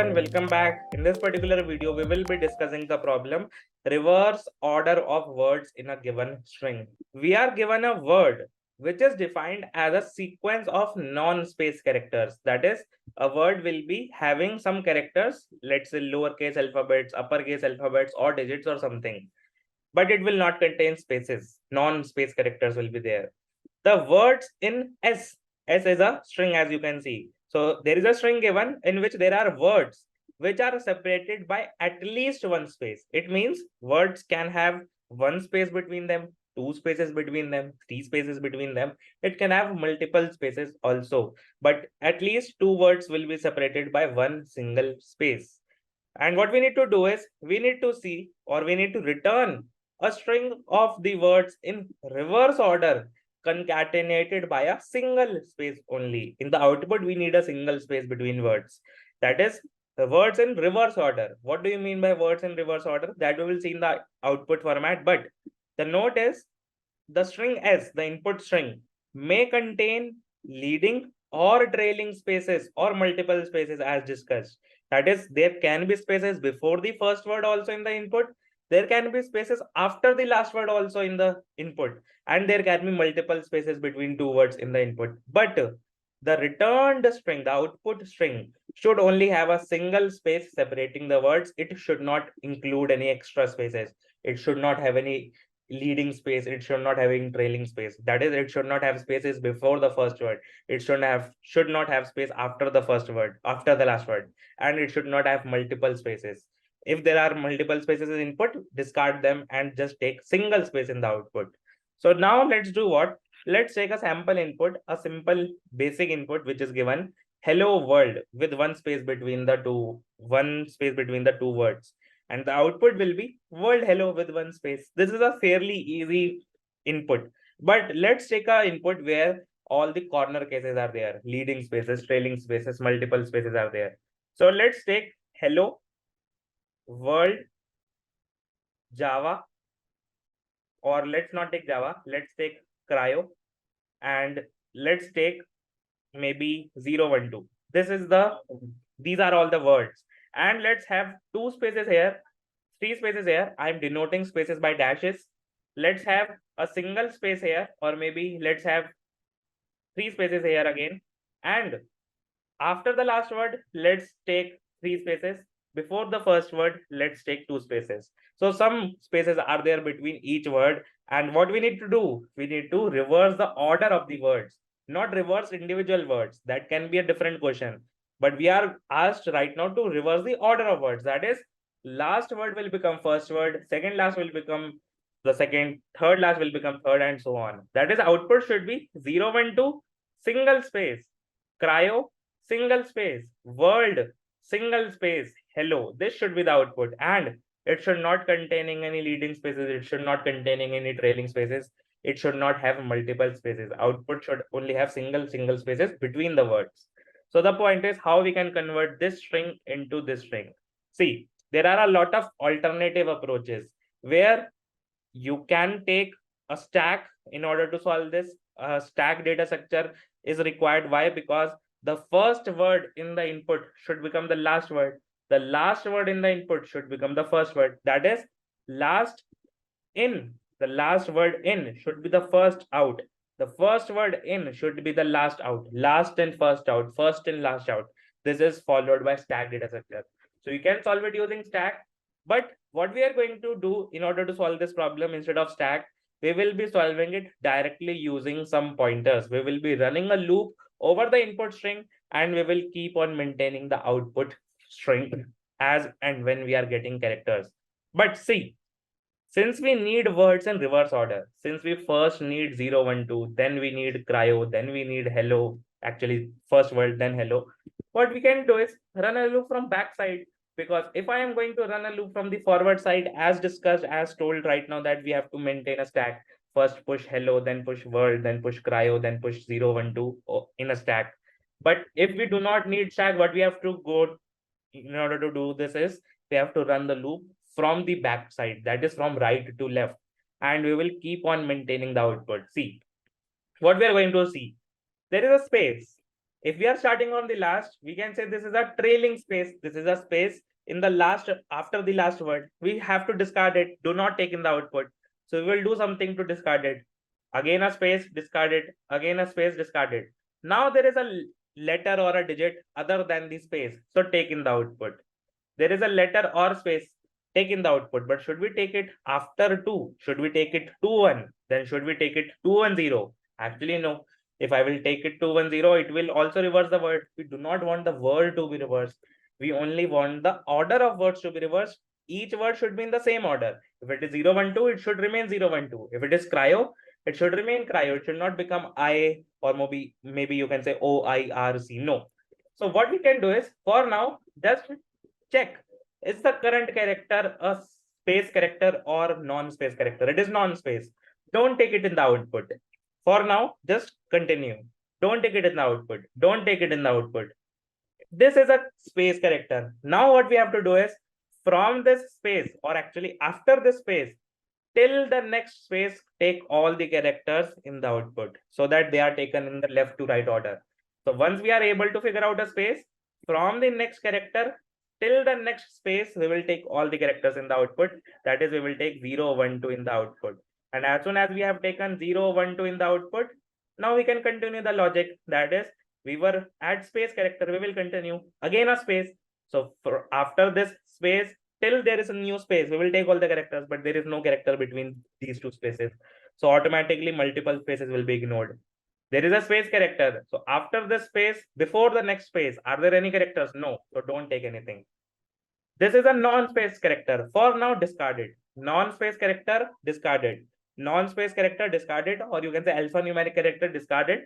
everyone, welcome back. In this particular video, we will be discussing the problem reverse order of words in a given string. We are given a word which is defined as a sequence of non-space characters. That is, a word will be having some characters, let's say lowercase alphabets, uppercase alphabets, or digits or something, but it will not contain spaces. Non-space characters will be there. The words in S is a string, as you can see. So there is a string given in which there are words which are separated by at least one space. It means words can have one space between them, two spaces between them, three spaces between them. It can have multiple spaces also, but at least two words will be separated by one single space. And what we need to do is we need to see, or we need to return a string of the words in reverse order concatenated by a single space only. In the output, we need a single space between words. That is the words in reverse order. What do you mean by words in reverse order? That we will see in the output format. But the note is the string S, the input string, may contain leading or trailing spaces or multiple spaces as discussed. That is, there can be spaces before the first word also in the input. There can be spaces after the last word also in the input, and there can be multiple spaces between two words in the input. But the returned string, the output string, should only have a single space separating the words. It should not include any extra spaces. It should not have any leading space. It should not have any trailing space. That is, it should not have spaces before the first word. It should not have space after the first word, after the last word, and it should not have multiple spaces. If there are multiple spaces in input, discard them and just take single space in the output. So now let's do what? Let's take a sample input, a simple basic input which is given hello world with one space between the two words. And the output will be world hello with one space. This is a fairly easy input. But let's take a input where all the corner cases are there, leading spaces, trailing spaces, multiple spaces are there. So let's take hello world Java, or let's not take Java, let's take Crio, and let's take maybe 012. These are all the words, and let's have two spaces here, three spaces here. I'm denoting spaces by dashes. Let's have a single space here, or maybe let's have three spaces here again, and after the last word, let's take three spaces. Before the first word, let's take two spaces. So some spaces are there between each word. And what we need to do, we need to reverse the order of the words, not reverse individual words. That can be a different question. But we are asked right now to reverse the order of words. That is, last word will become first word, second last will become the second, third last will become third, and so on. That is, output should be 012, single space, Crio, single space, world, single space, hello. This should be the output, and it should not containing any leading spaces. It should not containing any trailing spaces. It should not have multiple spaces. Output should only have single spaces between the words. So the point is how we can convert this string into this string. See, there are a lot of alternative approaches where you can take a stack in order to solve this. Stack data structure is required. Why? Because the first word in the input should become the last word. The last word in the input should become the first word. That is, last in, the last word in should be the first out. The first word in should be the last out. Last in, first out. First in, last out. This is followed by stack data structure. So you can solve it using stack. But what we are going to do in order to solve this problem instead of stack, we will be solving it directly using some pointers. We will be running a loop over the input string, and we will keep on maintaining the output string as and when we are getting characters. But see, since we need words in reverse order, since we first need 012, then we need Crio, then we need hello, actually first word, then hello, what we can do is run a loop from backside. Because if I am going to run a loop from the forward side, as discussed, as told right now, that we have to maintain a stack, first push hello, then push world, then push Crio, then push 012 in a stack. But if we do not need stack, what we have to go in order to do this is we have to run the loop from the back side, that is from right to left, and we will keep on maintaining the output. See, what we are going to see, there is a space. If we are starting from the last, we can say this is a trailing space. This is a space in the last, after the last word. We have to discard it. Do not take in the output. So we will do something to discard it. Again a space, discard it. Again a space, discard it. Now there is a letter or a digit other than the space. So take in the output. There is a letter or space, take in the output. But should we take it after 2? Should we take it 2, 1? Then should we take it 2, 1, 0? Actually, no. If I will take it 2, 1, 0, it will also reverse the word. We do not want the word to be reversed. We only want the order of words to be reversed. Each word should be in the same order. If it is 0, 1, 2, it should remain 0, 1, 2. If it is Crio, it should remain Crio. It should not become I, or maybe you can say OIRC. No. So what we can do is, for now, just check, is the current character a space character or non-space character? It is non-space. Don't take it in the output. For now, just continue. Don't take it in the output. Don't take it in the output. This is a space character. Now what we have to do is, from this space, or actually after this space, till the next space, take all the characters in the output so that they are taken in the left to right order. So once we are able to figure out a space, from the next character till the next space, we will take all the characters in the output. That is, we will take 0, 1, 2 in the output. And as soon as we have taken 0, 1, 2 in the output, now we can continue the logic. That is, we were at space character, we will continue again a space. So after this space, till there is a new space, we will take all the characters, but there is no character between these two spaces. So automatically multiple spaces will be ignored. There is a space character. So after the space, before the next space, are there any characters? No. So don't take anything. This is a non-space character. For now, discarded. Non-space character, discarded. Non-space character, discarded. Or you can say alphanumeric character, discarded.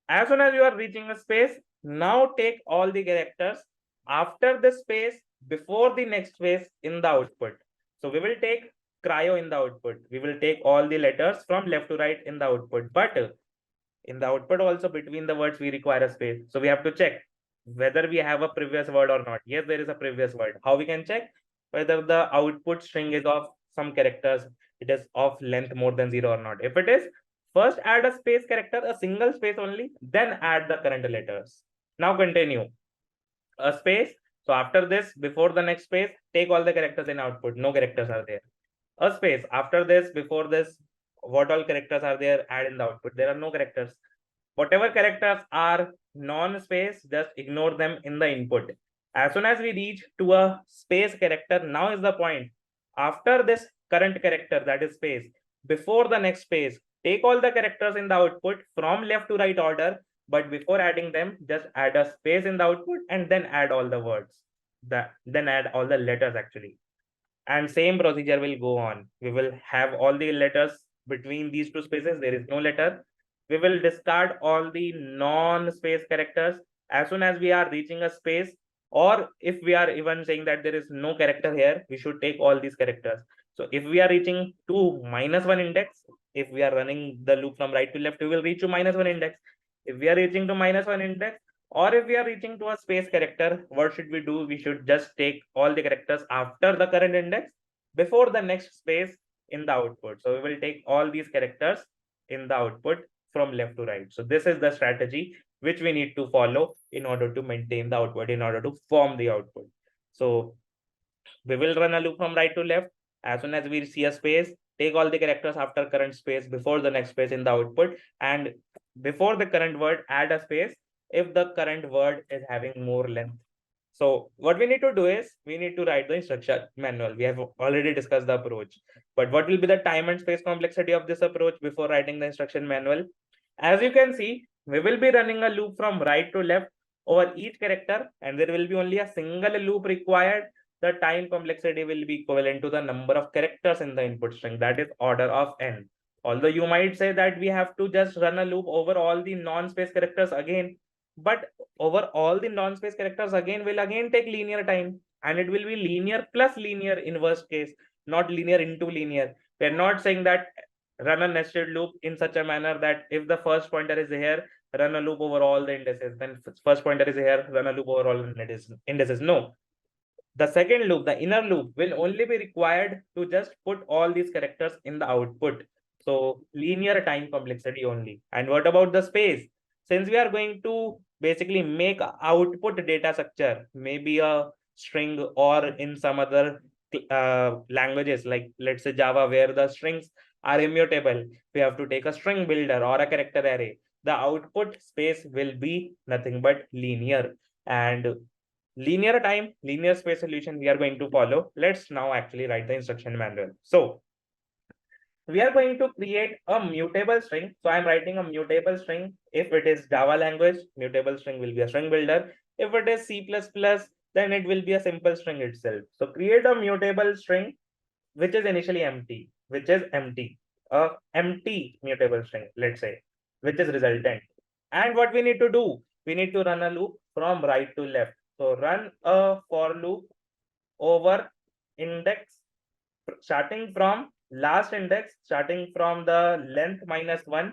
As soon as you are reaching a space, now take all the characters after the space, before the next space in the output. So we will take Crio in the output. We will take all the letters from left to right in the output. But in the output also, between the words, we require a space. So we have to check whether we have a previous word or not. Yes, there is a previous word. How we can check? Whether the output string is of some characters, it is of length more than 0 or not. If it is, first add a space character, a single space only, then add the current letters. Now continue. A space. So after this, before the next space, take all the characters in output. No characters are there. A space. After this, before this, what all characters are there? Add in the output. There are no characters. Whatever characters are non-space, just ignore them in the input. As soon as we reach to a space character, now is the point. After this current character, that is space, before the next space, take all the characters in the output from left to right order. But before adding them, just add a space in the output and then add all the words. Then add all the letters actually. And same procedure will go on. We will have all the letters between these two spaces. There is no letter. We will discard all the non-space characters as soon as we are reaching a space, or if we are even saying that there is no character here, we should take all these characters. So if we are reaching to -1 index, if we are running the loop from right to left, we will reach to -1 index. If we are reaching to -1 index, or if we are reaching to a space character, what should we do? We should just take all the characters after the current index, before the next space in the output. So we will take all these characters in the output from left to right. So this is the strategy which we need to follow in order to maintain the output, in order to form the output. So we will run a loop from right to left. As soon as we see a space, take all the characters after current space, before the next space in the output, and before the current word, add a space if the current word is having more length. So what we need to do is, we need to write the instruction manual. We have already discussed the approach, but what will be the time and space complexity of this approach before writing the instruction manual? As you can see, we will be running a loop from right to left over each character, and there will be only a single loop required. The time complexity will be equivalent to the number of characters in the input string, that is order of n. Although you might say that we have to just run a loop over all the non-space characters again, but over all the non-space characters again will again take linear time, and it will be linear plus linear in worst case, not linear into linear. We're not saying that run a nested loop in such a manner that if the first pointer is here, run a loop over all the indices, then first pointer is here, run a loop over all indices. No. The second loop, the inner loop, will only be required to just put all these characters in the output. So linear time complexity only. And what about the space? Since we are going to basically make a output data structure, maybe a string, or in some other languages like let's say Java, where the strings are immutable, we have to take a string builder or a character array. The output space will be nothing but linear, and linear space solution we are going to follow. Let's now actually write the instruction manual. So we are going to create a mutable string. So I'm writing a mutable string. If it is Java language, mutable string will be a string builder. If it is C++, then it will be a simple string itself. So create a mutable string, which is initially empty, a empty mutable string, let's say, which is resultant. And what we need to do, we need to run a loop from right to left. So run a for loop over index, starting from last index, starting from the length -1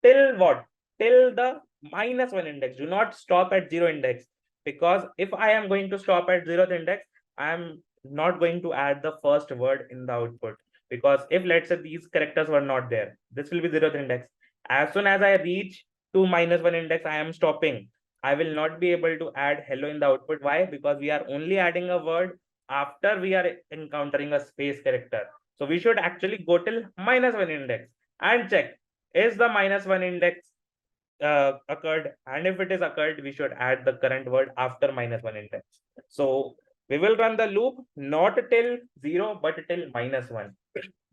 till what? Till the -1 index. Do not stop at 0 index, because if I am going to stop at 0th index, I am not going to add the first word in the output, because if let's say these characters were not there, this will be 0th index. As soon as I reach to -1 index, I am stopping. I will not be able to add hello in the output. Why? Because we are only adding a word after we are encountering a space character. So we should actually go till -1 index and check, is the -1 index occurred, and if it is occurred, we should add the current word after -1 index. So we will run the loop not till 0 but till -1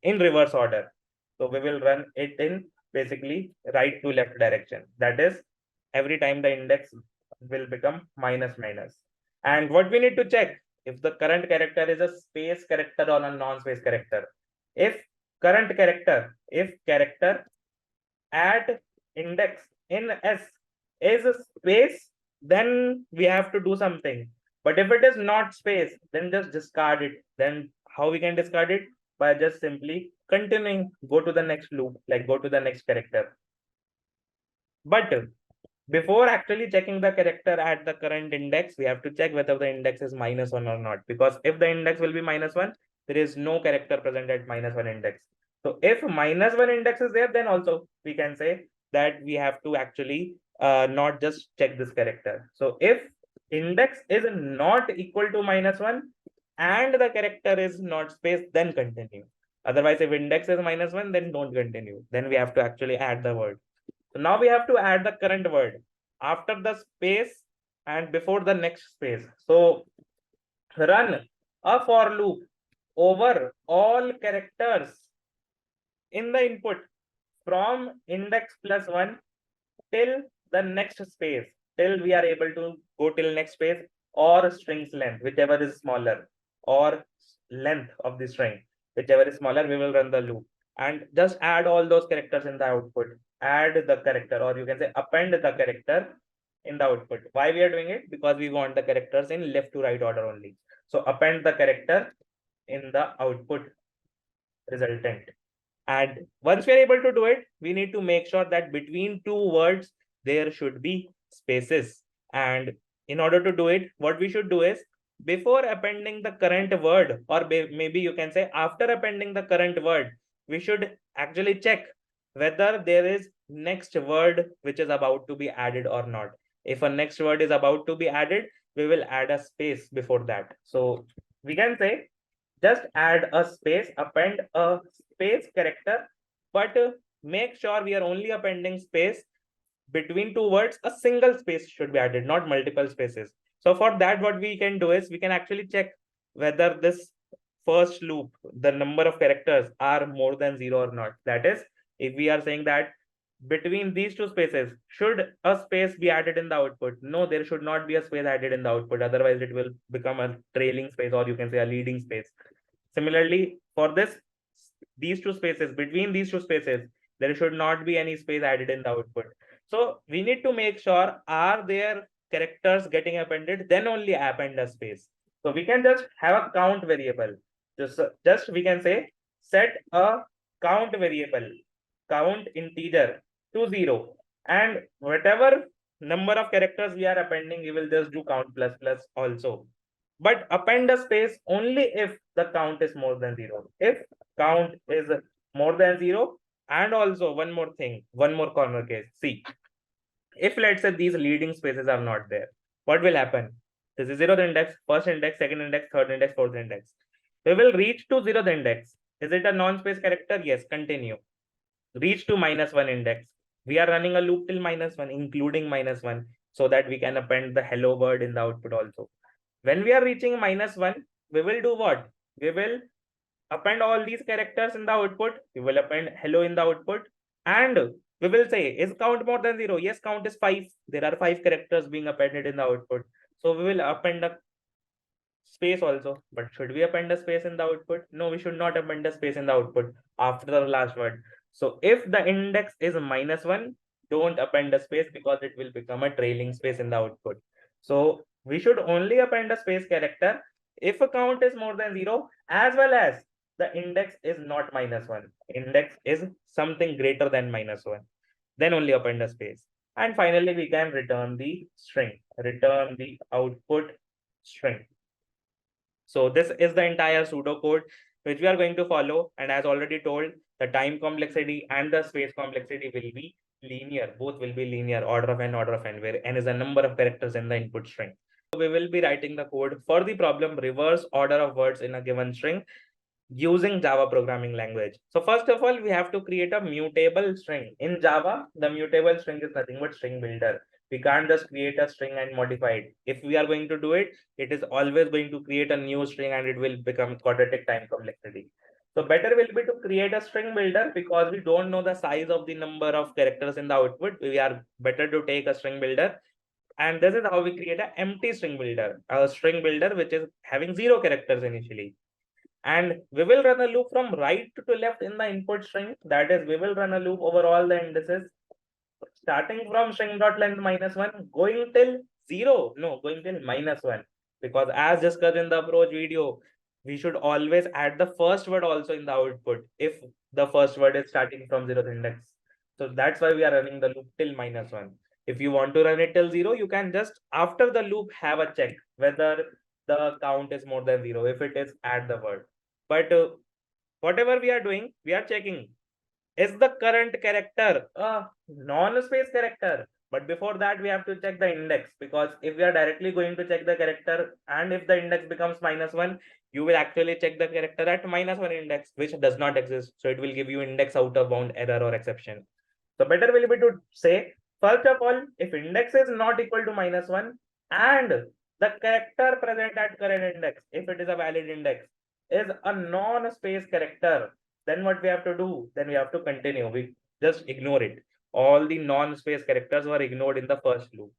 in reverse order. So we will run it in basically right to left direction. That is, every time the index will become minus minus. And what we need to check, if the current character is a space character or a non-space character. If character at index in S is a space, then we have to do something. But if it is not space, then just discard it. Then how we can discard it? By just simply continuing, go to the next loop, like go to the next character. But before actually checking the character at the current index, we have to check whether the index is -1 or not. Because if the index will be -1, there is no character present at -1 index. So if -1 index is there, then also we can say that we have to actually not just check this character. So if index is not equal to -1 and the character is not space, then continue. Otherwise, if index is -1, then don't continue. Then we have to actually add the word. So now we have to add the current word after the space and before the next space. So run a for loop over all characters in the input from index +1 till the next space, till we are able to go till next space, or string's length, whichever is smaller, or length of the string, whichever is smaller, we will run the loop and just add all those characters in the output. Add the character, or you can say append the character in the output. Why we are doing it? Because we want the characters in left to right order only. So append the character in the output resultant. And once we are able to do it, we need to make sure that between two words, there should be spaces. And in order to do it, what we should do is, before appending the current word, or maybe you can say after appending the current word, we should actually check whether there is next word which is about to be added or not. If a next word is about to be added, we will add a space before that. So we can say, just add a space, append a space character, but make sure we are only appending space between two words. A single space should be added, not multiple spaces. So for that, what we can do is we can actually check whether this first loop, the number of characters are more than 0 or not. That is, if we are saying that between these two spaces, should a space be added in the output? No, there should not be a space added in the output. Otherwise, it will become a trailing space, or you can say a leading space. Similarly, for this, these two spaces, between these two spaces, there should not be any space added in the output. So we need to make sure, are there characters getting appended? Then only append a space. So we can just have a count variable. Just we can say, set a count variable, count integer to 0, and whatever number of characters we are appending, we will just do count ++ also. But append a space only if the count is more than 0. If count is more than 0, and also one more thing, one more corner case. See, If let's say these leading spaces are not there, what will happen? This is zeroth index, first index, second index, third index, fourth index. We will reach to zeroth index. Is it a non-space character? Yes, continue. Reach to -1 index. We are running a loop till -1, including -1, so that we can append the hello word in the output also. When we are reaching -1, we will do what? We will append all these characters in the output. We will append hello in the output. And we will say, is count more than 0? Yes, count is 5. There are 5 characters being appended in the output. So we will append a space also. But should we append a space in the output? No, we should not append a space in the output after the last word. So if the index is -1, don't append a space because it will become a trailing space in the output. So we should only append a space character if a count is more than 0, as well as the index is not -1. Index is something greater than -1. Then only append a space. And finally, we can return the string, return the output string. So this is the entire pseudocode which we are going to follow. And as already told, the time complexity and the space complexity will be linear. Both will be linear, order of n, where n is the number of characters in the input string. So we will be writing the code for the problem reverse order of words in a given string using Java programming language. So first of all, we have to create a mutable string. In Java, the mutable string is nothing but string builder. We can't just create a string and modify it. If we are going to do it, it is always going to create a new string and it will become quadratic time complexity. So better will be to create a string builder because we don't know the size of the number of characters in the output. We are better to take a string builder. And this is how we create an empty string builder, a string builder which is having 0 characters initially. And we will run a loop from right to left in the input string. That is, we will run a loop over all the indices, starting from string.length -1, going till 0. No, going till -1. Because as discussed in the approach video, we should always add the first word also in the output if the first word is starting from 0th index. So that's why we are running the loop till -1. If you want to run it till 0, you can just after the loop have a check whether the count is more than 0. If it is, add the word. But whatever we are doing, we are checking, is the current character a non-space character? But before that, we have to check the index, because if we are directly going to check the character and if the index becomes -1, you will actually check the character at -1 index, which does not exist. So it will give you index out of bound error or exception. So better will be to say, first of all, if index is not equal to -1 and the character present at current index, if it is a valid index, is a non-space character, then what we have to do? Then we have to continue. We just ignore it. All the non-space characters were ignored in the first loop.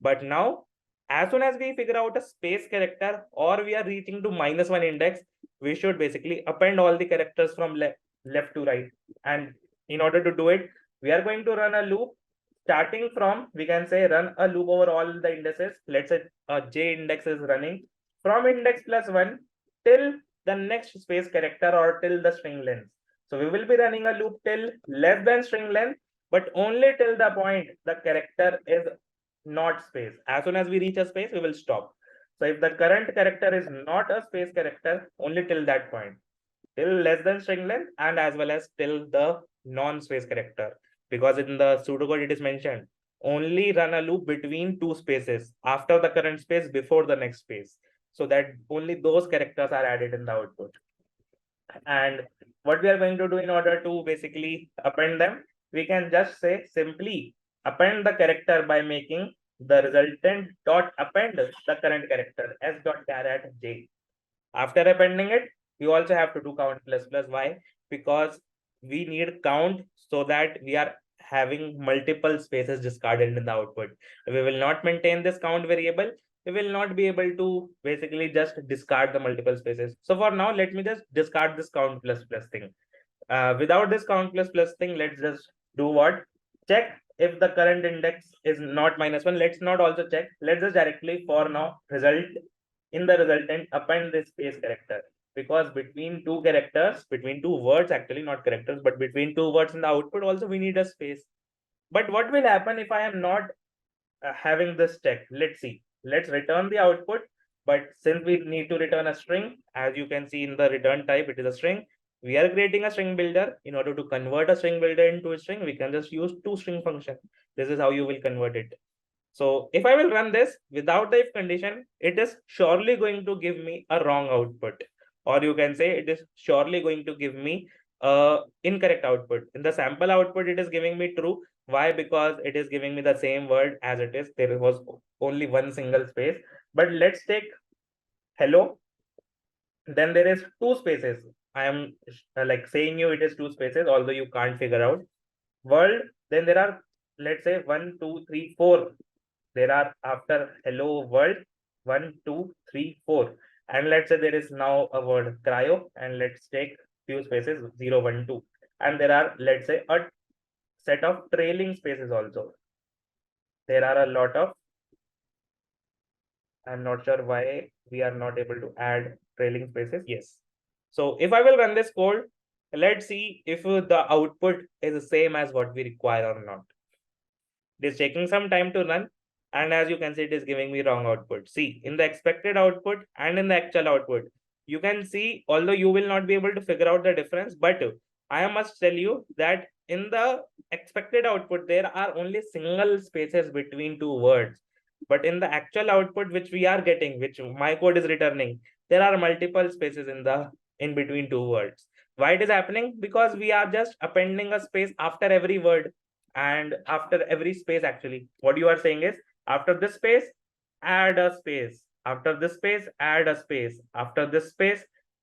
But now, as soon as we figure out a space character or we are reaching to -1 index, we should basically append all the characters from left to right. And in order to do it, we are going to run a loop starting from, we can say, run a loop over all the indices. Let's say j index is running from index +1 till the next space character or till the string length. So we will be running a loop till less than string length, but only till the point the character is not space. As soon as we reach a space, we will stop. So if the current character is not a space character, only till that point, till less than string length, and as well as till the non-space character. Because in the pseudocode it is mentioned, only run a loop between 2 spaces after the current space, before the next space, so that only those characters are added in the output. And what we are going to do in order to basically append them, we can just say simply append the character by making the resultant dot append the current character s dot char at j. After appending it, we also have to do count plus plus. Why? Because we need count so that we are having multiple spaces discarded in the output. We will not maintain this count variable, we will not be able to basically just discard the multiple spaces. So for now, let me just discard this count plus plus thing. Without this count plus plus thing, let's just do what? Check if the current index is not -1. Let's not also check. Let's just directly for now result in the resultant append this space character, because between 2 characters, between 2 words, actually not characters, but between 2 words in the output also we need a space. But what will happen if I am not having this check? Let's see. Let's return the output. But since we need to return a string, as you can see in the return type, it is a string. we are creating a string builder. In order to convert a string builder into a string, we can just use toString function. This is how you will convert it. So if I will run this without the if condition, it is surely going to give me a wrong output. Or you can say it is surely going to give me incorrect output. In the sample output, it is giving me true. Why? Because it is giving me the same word as it is. There was only one single space. But let's take hello. Then there is two spaces. I am like saying you it is two spaces, although you can't figure out. World, then there are, let's say 1, 2, 3, 4. There are after hello world 1, 2, 3, 4. And let's say there is now a word Crio, and let's take few spaces 0, 1, 2. And there are, let's say, a set of trailing spaces also. There are a lot of, I'm not sure why we are not able to add trailing spaces. Yes. So if I will run this code, let's see if the output is the same as what we require or not. It is taking some time to run. And as you can see, it is giving me wrong output. See, in the expected output and in the actual output, you can see, although you will not be able to figure out the difference, but I must tell you that in the expected output, there are only single spaces between two words. But in the actual output, which we are getting, which my code is returning, there are multiple spaces in between two words. Why it is happening? Because we are just appending a space after every word and after every space. Actually, what you are saying is, after this space, add a space. After this space, add a space. After this space,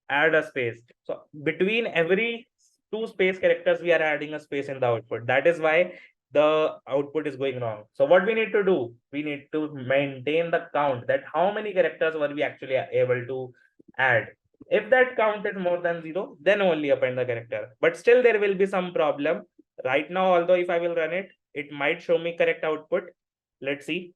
add a space. So between every two space characters, we are adding a space in the output. That is why the output is going wrong. So what we need to do, we need to maintain the count, that how many characters were we actually able to add. If that count is more than 0, then only append the character. But still there will be some problem. Right now, although if I will run it, it might show me correct output. Let's see.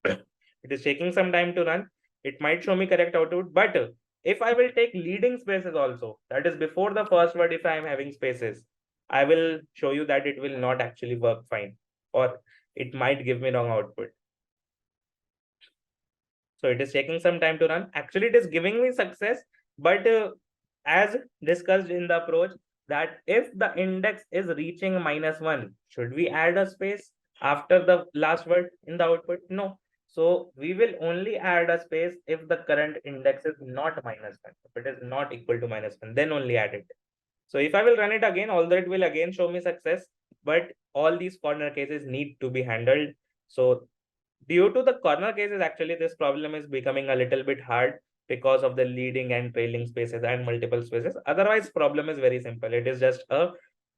It is taking some time to run. It might show me correct output, but if I will take leading spaces also, that is before the first word, if I am having spaces, I will show you that it will not actually work fine, or it might give me wrong output. So it is taking some time to run. Actually, it is giving me success, but as discussed in the approach, that if the index is reaching -1, should we add a space after the last word in the output? No. So we will only add a space if the current index is not -1. If it is not equal to -1, then only add it. So if I will run it again, although it will again show me success, but all these corner cases need to be handled. So due to the corner cases, actually this problem is becoming a little bit hard because of the leading and trailing spaces and multiple spaces. Otherwise, problem is very simple. It is just a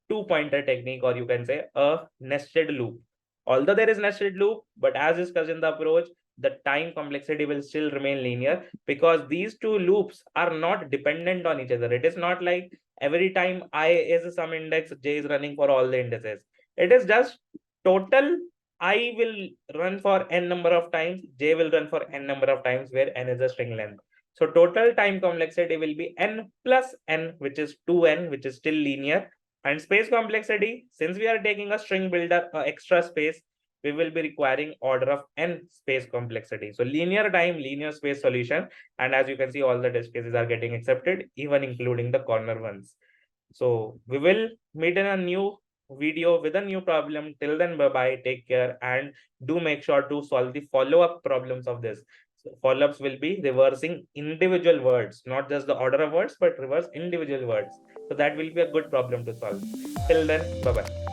two-pointer technique, or you can say a nested loop. Although there is nested loop, but as discussed in the approach, the time complexity will still remain linear, because these two loops are not dependent on each other. It is not like every time I is some index, j is running for all the indices. It is just total I will run for n number of times, j will run for n number of times, where n is a string length. So total time complexity will be n plus n, which is 2n, which is still linear. And space complexity, since we are taking a string builder, extra space, we will be requiring order of n space complexity. So linear time, linear space solution. And as you can see, all the test cases are getting accepted, even including the corner ones. So we will meet in a new video with a new problem. Till then, bye bye, take care, and do make sure to solve the follow-up problems of this. So follow-ups will be reversing individual words, not just the order of words, but reverse individual words. So that will be a good problem to solve. Till then, bye bye.